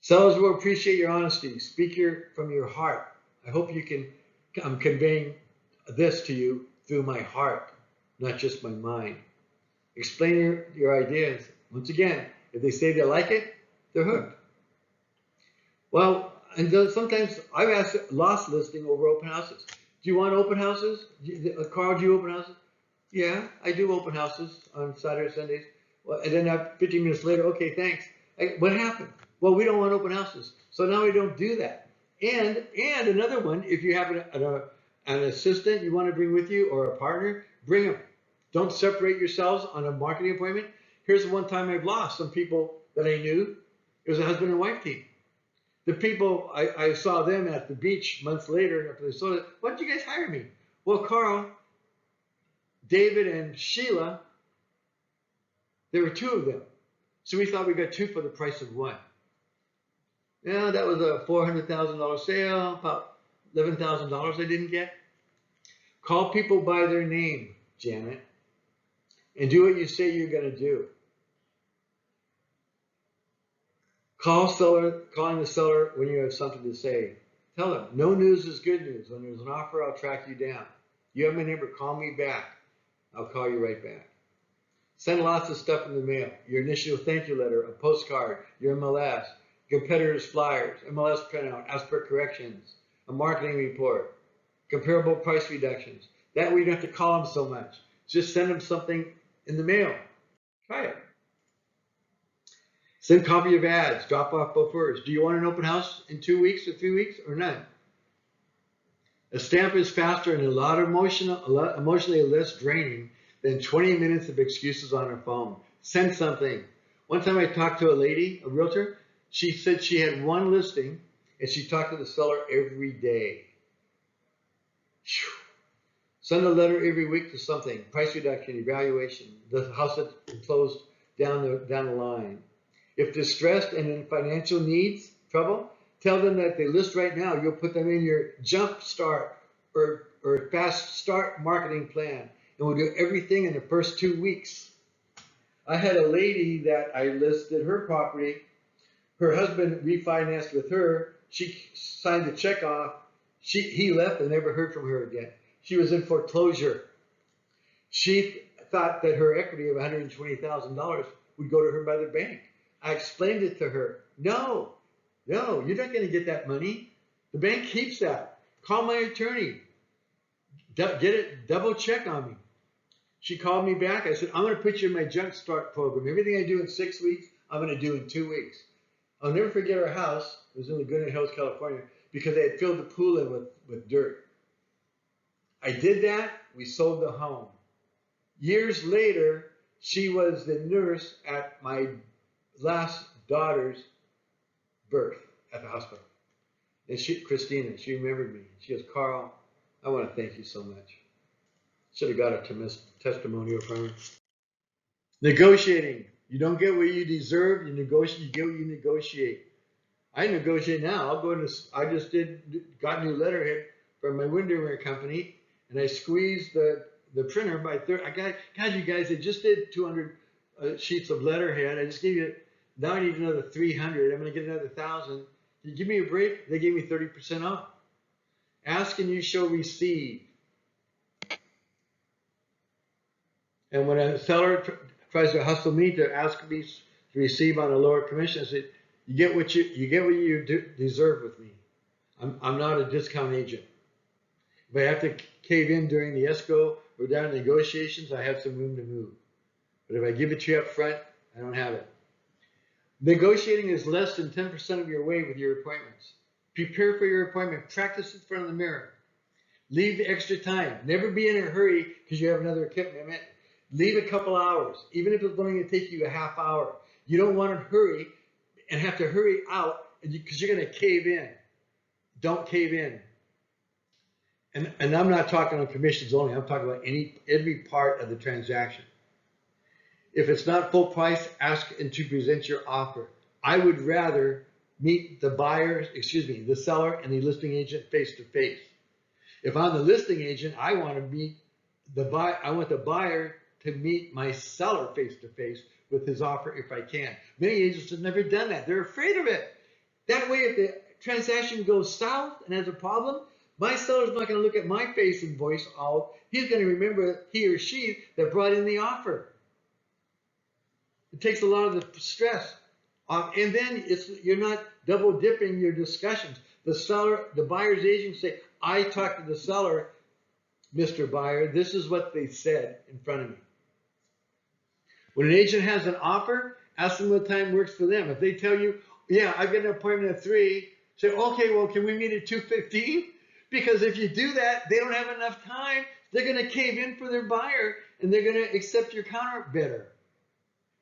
Sellers will appreciate your honesty. Speak from your heart. I hope you can. I'm conveying this to you through my heart, not just my mind. Explain your ideas. Once again, if they say they like it, they're hooked. Well, and sometimes I've lost listing over open houses. Do you want open houses? Carl, do you open houses? Yeah, I do open houses on Saturdays, Sundays. Well, and then 15 minutes later, okay, thanks. What happened? Well, we don't want open houses. So now we don't do that. And another one, if you have an assistant you want to bring with you or a partner, bring them. Don't separate yourselves on a marketing appointment. Here's the one time I've lost some people that I knew. It was a husband and wife team. The people, I saw them at the beach months later after they sold it. Why did you guys hire me? Well, Carl, David, and Sheila, there were 2 of them. So we thought we got 2 for the price of 1. Yeah, that was a $400,000 sale, about $11,000 I didn't get. Call people by their name, Janet, and do what you say you're going to do. Calling the seller when you have something to say. Tell them, no news is good news. When there's an offer, I'll track you down. You have my number, call me back. I'll call you right back. Send lots of stuff in the mail. Your initial thank you letter, a postcard, your MLS, competitors' flyers, MLS printout, ask for corrections, a marketing report, comparable price reductions. That way you don't have to call them so much. Just send them something in the mail. Try it. Send copy of ads, drop off brochures. Do you want an open house in 2 weeks or 3 weeks or none? A stamp is faster and a lot emotionally less draining than 20 minutes of excuses on her phone. Send something. One time I talked to a lady, a realtor. She said she had 1 listing and she talked to the seller every day. Send a letter every week to something. Price reduction, evaluation, the house that closed down the line. If distressed and in financial needs, trouble, tell them that they list right now. You'll put them in your jump start or fast start marketing plan. And we'll do everything in the first 2 weeks. I had a lady that I listed her property. Her husband refinanced with her. She signed the check off. He left and never heard from her again. She was in foreclosure. She thought that her equity of $120,000 would go to her by the bank. I explained it to her. No, you're not going to get that money. The bank keeps that. Call my attorney. Get it, double check on me. She called me back. I said, I'm going to put you in my jump start program. Everything I do in 6 weeks, I'm going to do in 2 weeks. I'll never forget our house. It was in Laguna Hills, California, because they had filled the pool in with dirt. I did that. We sold the home. Years later, she was the nurse at my last daughter's birth at the hospital. And Christina, she remembered me. She goes, Carl, I want to thank you so much. Should have got a testimonial from her. Negotiating. You don't get what you deserve. You negotiate. You get what you negotiate. I negotiate now. I'll go into. I just got new letterhead from my window company, and I squeezed the printer by 30. God, you guys, I just did 200 sheets of letterhead. I just gave you. Now I need another 300. I'm going to get another 1,000. You give me a break. They gave me 30% off. Ask and you shall receive. And when a seller tries to hustle me to ask me to receive on a lower commission, I say, you get what you deserve with me. I'm not a discount agent. If I have to cave in during the escrow or down negotiations, I have some room to move. But if I give it to you up front, I don't have it. Negotiating is less than 10% of your way with your appointments. Prepare for your appointment. Practice in front of the mirror. Leave the extra time. Never be in a hurry because you have another commitment. Leave a couple hours, even if it's going to take you a half hour. You don't want to hurry and have to hurry out because you're going to cave in. Don't cave in. And I'm not talking on commissions only. I'm talking about every part of the transaction. If it's not full price, ask and to present your offer. I would rather meet the seller and the listing agent face to face. If I'm the listing agent, I want to meet the buyer. I want the buyer to meet my seller face to face with his offer if I can. Many agents have never done that. They're afraid of it. That way, if the transaction goes south and has a problem, my seller's not going to look at my face and voice out. He's going to remember he or she that brought in the offer. It takes a lot of the stress. And then you're not double dipping your discussions. The buyer's agent say, I talked to the seller, Mr. Buyer, this is what they said in front of me. When an agent has an offer, ask them what time works for them. If they tell you, yeah, I've got an appointment at 3, say, okay, well, can we meet at 2:15? Because if you do that, they don't have enough time. They're going to cave in for their buyer, and they're going to accept your counter bidder.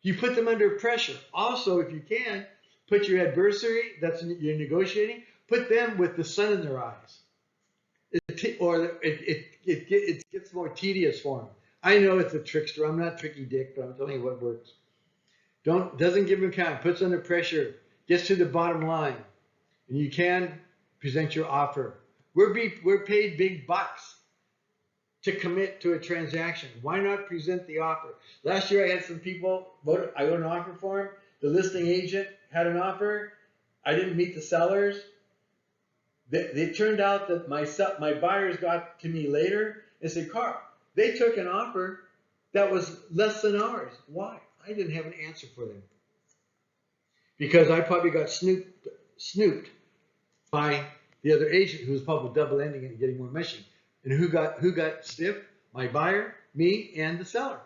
You put them under pressure. Also, if you can, put your adversary, you're negotiating, put them with the sun in their eyes. It gets more tedious for them. I know it's a trickster. I'm not Tricky Dick, but I'm telling you what works. Doesn't give them count. Puts under pressure. Gets to the bottom line, and you can present your offer. We're paid big bucks to commit to a transaction. Why not present the offer? Last year I had some people vote. I wrote an offer form. The listing agent had an offer. I didn't meet the sellers. It turned out that my buyers got to me later and said, Carl, they took an offer that was less than ours. Why? I didn't have an answer for them. Because I probably got snooped by the other agent who was probably double ending and getting more meshing. And who got stiff? My buyer, me, and the seller.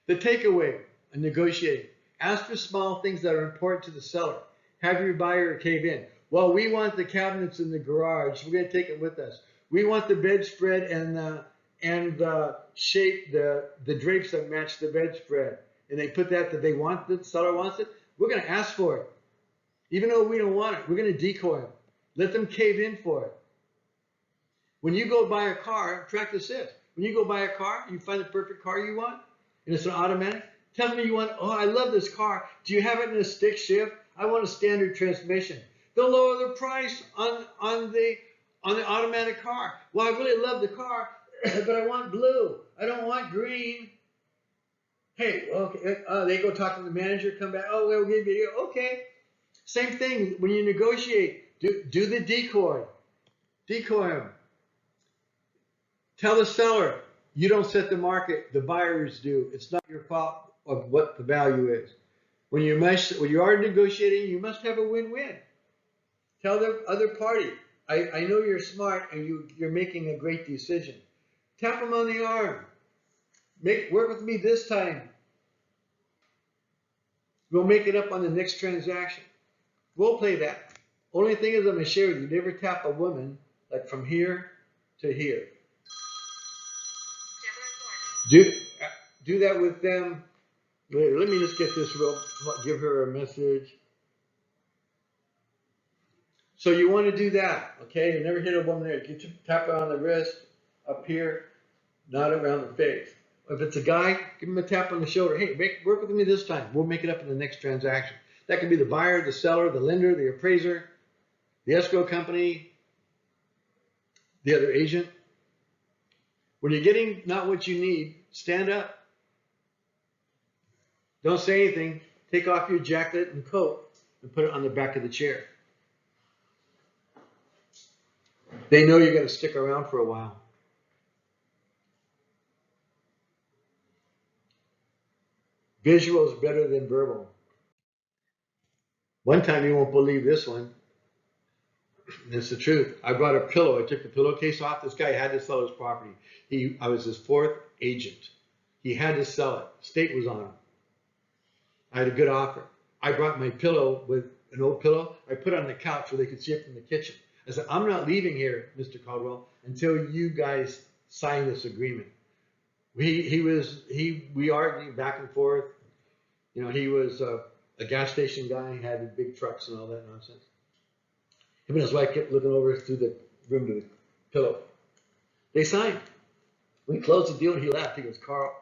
The takeaway in negotiating. Ask for small things that are important to the seller. Have your buyer cave in. Well, we want the cabinets in the garage. We're going to take it with us. We want the bedspread and the shape, the drapes that match the bedspread. And they put that they want, the seller wants it. We're going to ask for it. Even though we don't want it, we're going to decoy them. Let them cave in for it. When you go buy a car, practice this. When you go buy a car, you find the perfect car you want, and it's an automatic. Tell me you want, oh, I love this car. Do you have it in a stick shift? I want a standard transmission. They'll lower the price on the automatic car. Well, I really love the car, but I want blue. I don't want green. Hey, okay, they go talk to the manager, come back. Oh, we'll give you, okay. Same thing when you negotiate. Do the decoy. Decoy them. Tell the seller, you don't set the market, the buyers do. It's not your fault of what the value is. When you are negotiating, you must have a win-win. Tell the other party, I know you're smart and you're making a great decision. Tap them on the arm. Work with me this time. We'll make it up on the next transaction. We'll play that. Only thing is, I'm going to share with you, never tap a woman like from here to here. Do, do that with them later. Let me just get this real, give her a message. So you want to do that, okay? You never hit a woman there. Tap her on the wrist, up here, not around the face. If it's a guy, give him a tap on the shoulder. Hey, work with me this time. We'll make it up in the next transaction. That could be the buyer, the seller, the lender, the appraiser, the escrow company, the other agent. When you're getting not what you need, stand up. Don't say anything. Take off your jacket and coat and put it on the back of the chair. They know you're going to stick around for a while. Visual is better than verbal. One time, you won't believe this one. It's the truth. I brought a pillow. I took the pillowcase off. This guy had to sell his property. I was his fourth agent. He had to sell it. State was on him. I had a good offer. I brought my pillow with an old pillow. I put it on the couch where they could see it from the kitchen. I said, I'm not leaving here, Mr. Caldwell, until you guys sign this agreement. We argued back and forth. You know, he was a gas station guy. He had big trucks and all that nonsense. Him and his wife kept looking over through the room to the pillow. They signed. We closed the deal and he laughed. He goes, Carl,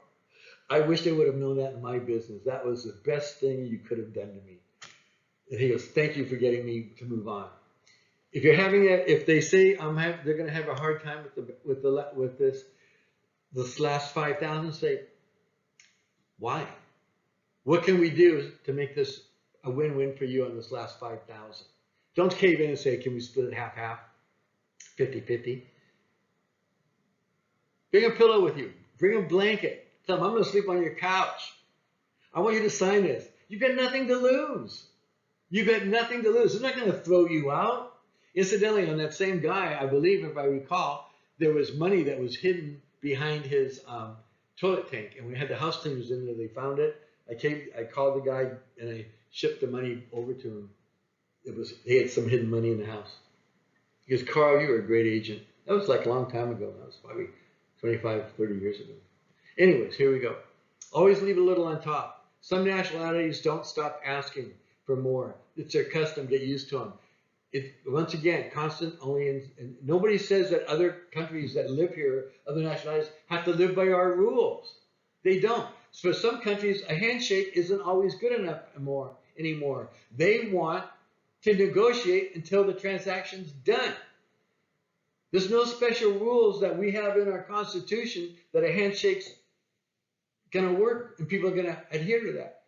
I wish they would have known that in my business. That was the best thing you could have done to me. And he goes, thank you for getting me to move on. If you're having if they say they're going to have a hard time with this last 5,000, say, why? What can we do to make this a win-win for you on this last 5,000? Don't cave in and say, can we split it half-half, 50-50? Bring a pillow with you. Bring a blanket. Tell them, I'm going to sleep on your couch. I want you to sign this. You've got nothing to lose. You've got nothing to lose. They're not going to throw you out. Incidentally, on that same guy, I believe, if I recall, there was money that was hidden behind his toilet tank. And we had the house cleaners in there. They found it. I called the guy and I shipped the money over to him. He had some hidden money in the house. He goes, Carl, you were a great agent. That was like a long time ago. That was probably 25, 30 years ago. Anyways, here we go. Always leave a little on top. Some nationalities don't stop asking for more. It's their custom. Get used to them. Once again, constant only and nobody says that other countries that live here, other nationalities, have to live by our rules. They don't. So for some countries, a handshake isn't always good enough anymore. They want to negotiate until the transaction's done. There's no special rules that we have in our Constitution that a handshake's going to work and people are going to adhere to that.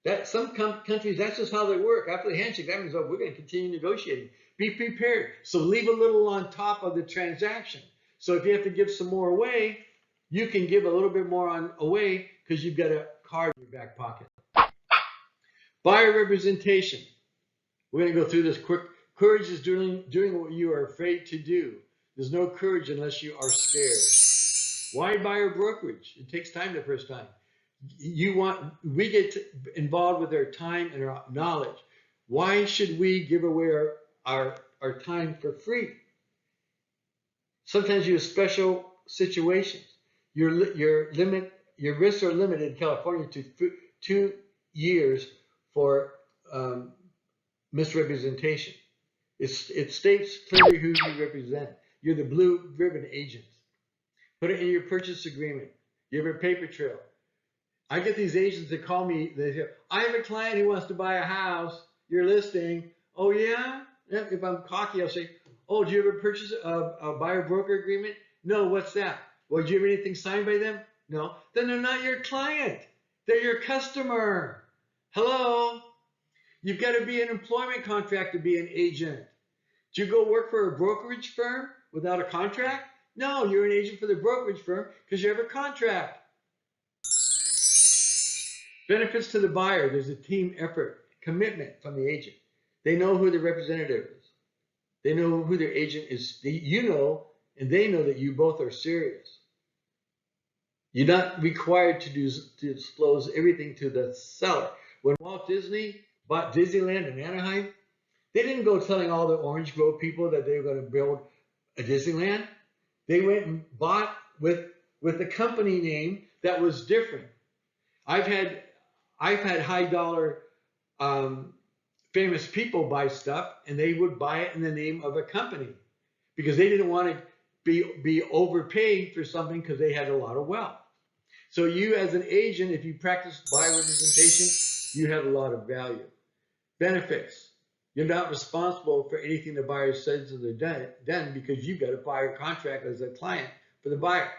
That some countries, that's just how they work. After the handshake, that means, oh, we're going to continue negotiating. Be prepared. So leave a little on top of the transaction. So if you have to give some more away, you can give a little bit more away because you've got a card in your back pocket. Buyer representation. We're going to go through this quick. Courage is doing what you are afraid to do. There's no courage unless you are scared. Why buyer brokerage? It takes time the first time. We get involved with our time and our knowledge. Why should we give away our time for free? Sometimes you have special situations. Your risks are limited in California to 2 years for misrepresentation. It states clearly who you represent. You're the blue ribbon agents. Put it in your purchase agreement. You have a paper trail. I get these agents that call me. They say, I have a client who wants to buy a house. You're listing. Oh, yeah? If I'm cocky, I'll say, oh, do you ever purchase a buyer broker agreement? No, what's that? Well, do you have anything signed by them? No. Then they're not your client. They're your customer. Hello? You've got to be an employment contract to be an agent. Do you go work for a brokerage firm without a contract? No, you're an agent for the brokerage firm because you have a contract. Benefits to the buyer. There's a team effort, commitment from the agent. They know who the representative is. They know who their agent is. You know, and they know that you both are serious. You're not required to disclose everything to the seller. When Walt Disney bought Disneyland in Anaheim, they didn't go telling all the Orange Grove people that they were going to build a Disneyland. They went and bought with a company name that was different. I've had high dollar famous people buy stuff, and they would buy it in the name of a company because they didn't want to be overpaid for something because they had a lot of wealth. So you as an agent, if you practice buyer representation, you have a lot of value. Benefits. You're not responsible for anything the buyer says or they're done because you've got a buyer contract as a client for the buyer.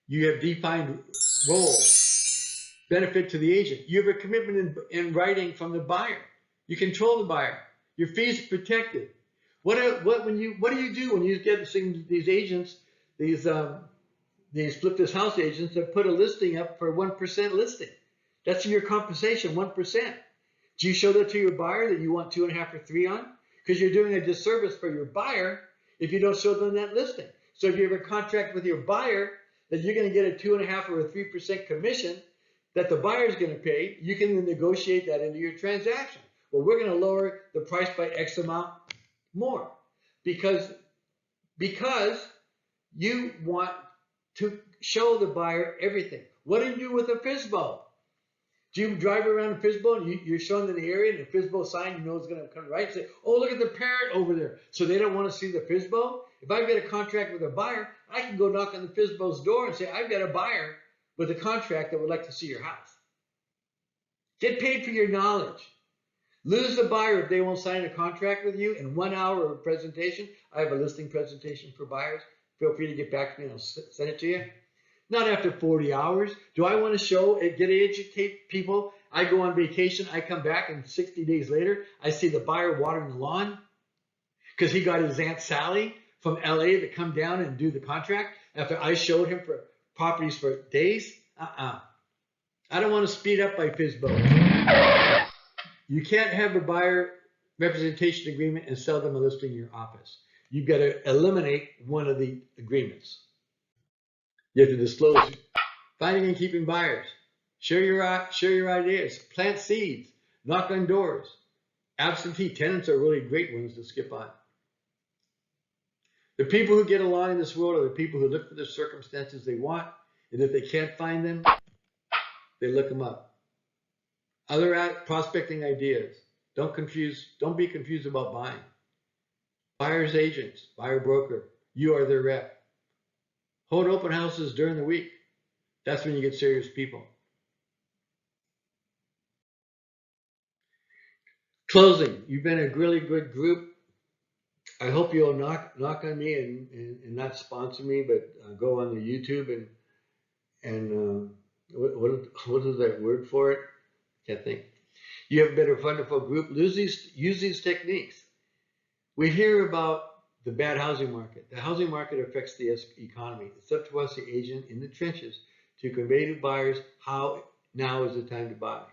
You have defined roles. Benefit to the agent. You have a commitment in writing from the buyer. You control the buyer. Your fees are protected. What do you do when you get these agents, these flip this house agents that put a listing up for 1% listing? That's your compensation, 1%. Do you show that to your buyer that you want 2.5 or 3 on? Because you're doing a disservice for your buyer if you don't show them that listing. So if you have a contract with your buyer that you're going to get a 2.5 or a 3% commission that the buyer is going to pay, you can negotiate that into your transaction. Well, we're going to lower the price by X amount more because you want to show the buyer everything. What do you do with a FSBO? Do you drive around a FSBO and you're showing them the area and the FSBO sign you know is going to come right and say, oh, look at the parrot over there. So they don't want to see the FSBO? If I've got a contract with a buyer, I can go knock on the FSBO's door and say, I've got a buyer with a contract that would like to see your house. Get paid for your knowledge. Lose the buyer if they won't sign a contract with you in 1 hour of presentation. I have a listing presentation for buyers. Feel free to get back to me and I'll send it to you. Not after 40 hours. Do I want to educate people? I go on vacation, I come back, and 60 days later, I see the buyer watering the lawn because he got his Aunt Sally from LA to come down and do the contract after I showed him for properties for days. I don't want to speed up by FSBO. You can't have a buyer representation agreement and sell them a listing in your office. You've got to eliminate one of the agreements. You have to disclose finding and keeping buyers. Share your ideas. Plant seeds. Knock on doors. Absentee tenants are really great ones to skip on. The people who get along in this world are the people who look for the circumstances they want, and if they can't find them, they look them up. Other prospecting ideas. Don't be confused about buying. Buyer's agents, buyer broker. You are their rep. Hold open houses during the week. That's when you get serious people. Closing. You've been a really good group. I hope you'll knock on me and not sponsor me, but go on the YouTube and what is that word for it? Can't think. You have been a wonderful group. Use these techniques. We hear about the bad housing market. The housing market affects the economy. It's up to us, the agent in the trenches, to convey to buyers how now is the time to buy.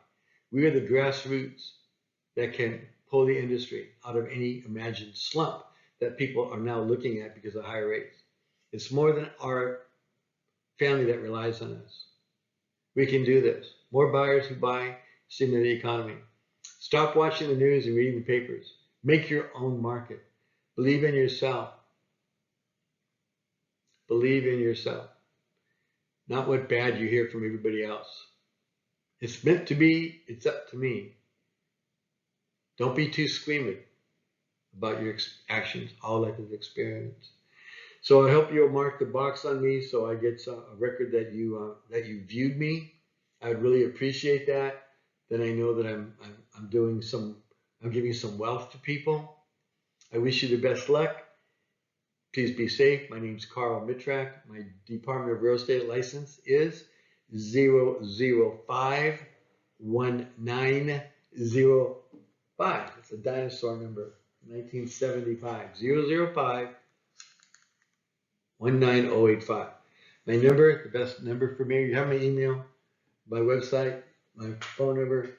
We are the grassroots that can pull the industry out of any imagined slump that people are now looking at because of higher rates. It's more than our family that relies on us. We can do this. More buyers who buy stimulate the economy. Stop watching the news and reading the papers. Make your own market. Believe in yourself. Believe in yourself. Not what bad you hear from everybody else. It's meant to be. It's up to me. Don't be too squeamish about your actions. All life is experience. So I hope you'll mark the box on me so I get a record that you viewed me. I would really appreciate that. Then I know that I'm giving some wealth to people. I wish you the best luck. Please be safe. My name's Carl Mitrak. My Department of Real Estate license is 0051905. It's a dinosaur number, 1975. 0051905. My number, the best number for me. You have my email, my website, my phone number.